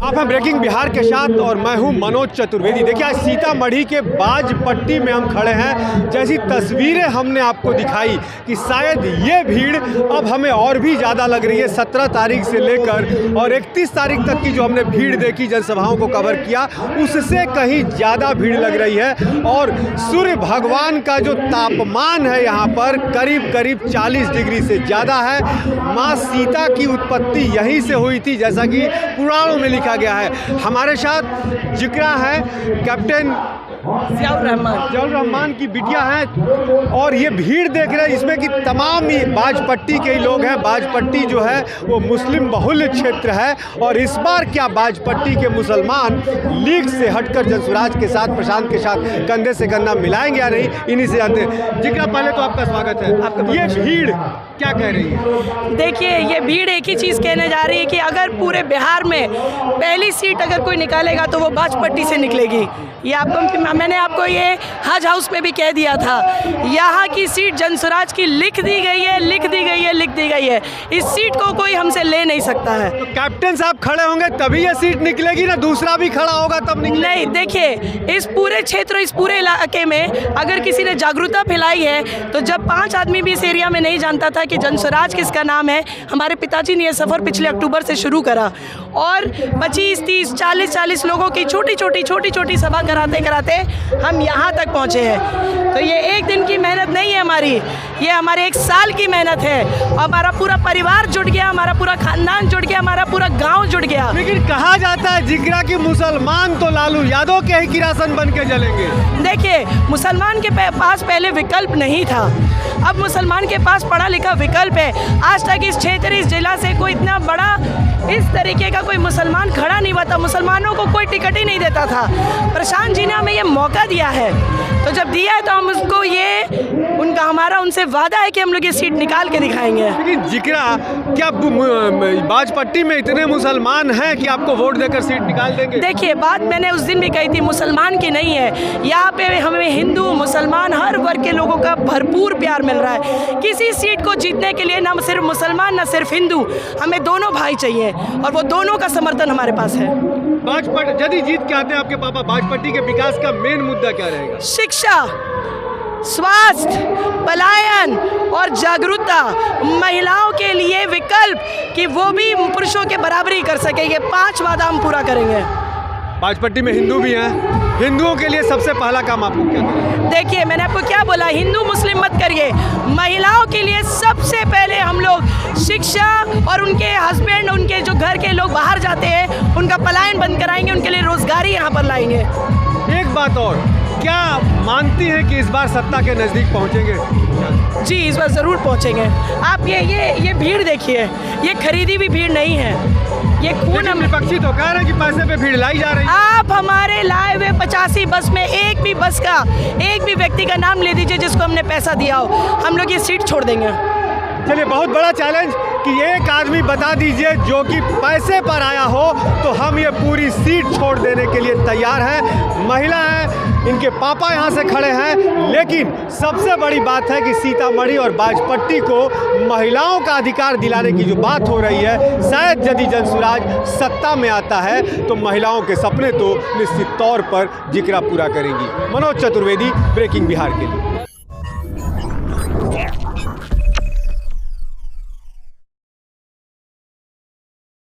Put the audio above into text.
आप हैं ब्रेकिंग बिहार के साथ और मैं हूं मनोज चतुर्वेदी। देखिए आज सीतामढ़ी के बाजपट्टी में हम खड़े हैं। जैसी तस्वीरें हमने आपको दिखाई कि शायद ये भीड़ अब हमें और भी ज़्यादा लग रही है। 17 तारीख से लेकर और 31 तारीख तक की जो हमने भीड़ देखी, जनसभाओं को कवर किया, उससे कहीं ज़्यादा भीड़ लग रही है। और सूर्य भगवान का जो तापमान है यहाँ पर करीब 40 डिग्री से ज़्यादा है। माँ सीता की उत्पत्ति यहीं से हुई थी, जैसा कि पुराणों में लिखा गया है। हमारे साथ जिक्र है कैप्टन जियाउर रहमान की बिटिया हैं और ये भीड़ देख रहे हैं इसमें कि तमाम ही बाजपट्टी के ही लोग हैं। बाजपट्टी जो है वो मुस्लिम बहुल क्षेत्र है और इस बार क्या बाजपट्टी के मुसलमान लीग से हटकर जनसुराज के साथ, प्रशांत के साथ कंधे से कंधा मिलाएंगे या नहीं, इन्हीं से जानते हैं। जिक्र पहले तो आपका स्वागत है। ये भीड़ क्या कह रही है? देखिए, ये भीड़ एक ही चीज़ कहने जा रही है कि अगर पूरे बिहार में पहली सीट अगर कोई निकालेगा तो वो बाजपट्टी से निकलेगी। ये आपको मैंने आपको ये हज हाउस में भी कह दिया था, यहाँ की सीट जनसुराज की लिख दी गई है, लिख दी गई है, लिख दी गई है। इस सीट को कोई हमसे ले नहीं सकता है। तो कैप्टन साहब खड़े होंगे तभी ये सीट निकलेगी ना, दूसरा भी खड़ा होगा तब निकलेगी? नहीं, देखिए इस पूरे क्षेत्र, इस पूरे इलाके में अगर किसी ने जागरूकता फैलाई है तो जब 5 आदमी भी इस एरिया में नहीं जानता था कि जनसुराज किसका नाम है, हमारे पिताजी ने यह सफ़र पिछले अक्टूबर से शुरू करा और 25, 30, 40 लोगों की छोटी छोटी सभा कराते कराते हम यहाँ तक पहुँचे हैं। तो ये एक दिन की मेहनत नहीं है हमारी, ये हमारे 1 साल की मेहनत है। हमारा पूरा परिवार जुट गया, हमारा पूरा खानदान जुट गया, हमारा पूरा गांव जुट गया। लेकिन कहा जाता है जिग्रा की मुसलमान तो लालू यादव के ही किरासन बन के जलेंगे। देखिए, मुसलमान के पास पहले विकल्प नहीं था, अब मुसलमान के पास पढ़ा लिखा विकल्प है। आज तक इस क्षेत्र, इस जिला से कोई इतना बड़ा इस तरीके का कोई मुसलमान खड़ा नहीं हुआ था। मुसलमानों को कोई टिकट ही नहीं देता था। प्रशांत जी ने हमें ये मौका दिया है, तो जब दिया है तो हम उसको हमारा उनसे वादा है कि हम लोग ये सीट निकाल के दिखाएंगे। लेकिन जिक्रा, क्या बाजपट्टी में इतने मुसलमान हैं कि आपको वोट देकर सीट निकाल देंगे? देखिए, बात मैंने उस दिन भी कही थी, मुसलमान की नहीं है। यहाँ पे हमें हिंदू, मुसलमान, हर वर्ग के लोगों का भरपूर प्यार मिल रहा है। किसी सीट को जीतने के लिए ना सिर्फ मुसलमान ना सिर्फ हिंदू, हमें दोनों भाई चाहिए और वो दोनों का समर्थन हमारे पास है। बाजपट्टी यदि जीत के आते हैं आपके पापा, बाजपट्टी के विकास का मेन मुद्दा क्या रहेगा? शिक्षा, स्वास्थ्य, पलायन और जागरूकता, महिलाओं के लिए विकल्प कि वो भी पुरुषों के बराबरी कर सके। ये 5 वादा हम पूरा करेंगे। बाजपट्टी में हिंदू भी हैं, हिंदुओं के लिए सबसे पहला काम आपको क्या करें? देखिए, मैंने आपको क्या बोला, हिंदू मुस्लिम मत करिए। महिलाओं के लिए सबसे पहले हम लोग शिक्षा और उनके हस्बैंड, उनके जो घर के लोग बाहर जाते हैं, उनका पलायन बंद कराएंगे, उनके लिए रोजगारी यहाँ पर लाएंगे। एक बात और, क्या मानती हैं कि इस बार सत्ता के नज़दीक पहुँचेंगे? जी, इस बार ज़रूर पहुँचेंगे। आप ये भीड़ देखिए, ये खरीदी भी भीड़ नहीं है, ये खून। हम विपक्षी तो कह रहे हैं कि पैसे पे भीड़ लाई जा रही है। आप हमारे लाए हुए 85 बस में एक भी बस का, एक भी व्यक्ति का नाम ले दीजिए जिसको हमने पैसा दिया हो, हम लोग ये सीट छोड़ देंगे। चलिए, बहुत बड़ा चैलेंज कि एक आदमी बता दीजिए जो कि पैसे पर आया हो तो हम ये पूरी सीट छोड़ देने के लिए तैयार हैं। महिला है, इनके पापा यहाँ से खड़े हैं, लेकिन सबसे बड़ी बात है कि सीतामढ़ी और बाजपट्टी को महिलाओं का अधिकार दिलाने की जो बात हो रही है, शायद यदि जनसुराज सत्ता में आता है तो महिलाओं के सपने तो निश्चित तौर पर जिक्रा पूरा करेंगी। मनोज चतुर्वेदी, ब्रेकिंग बिहार के लिए।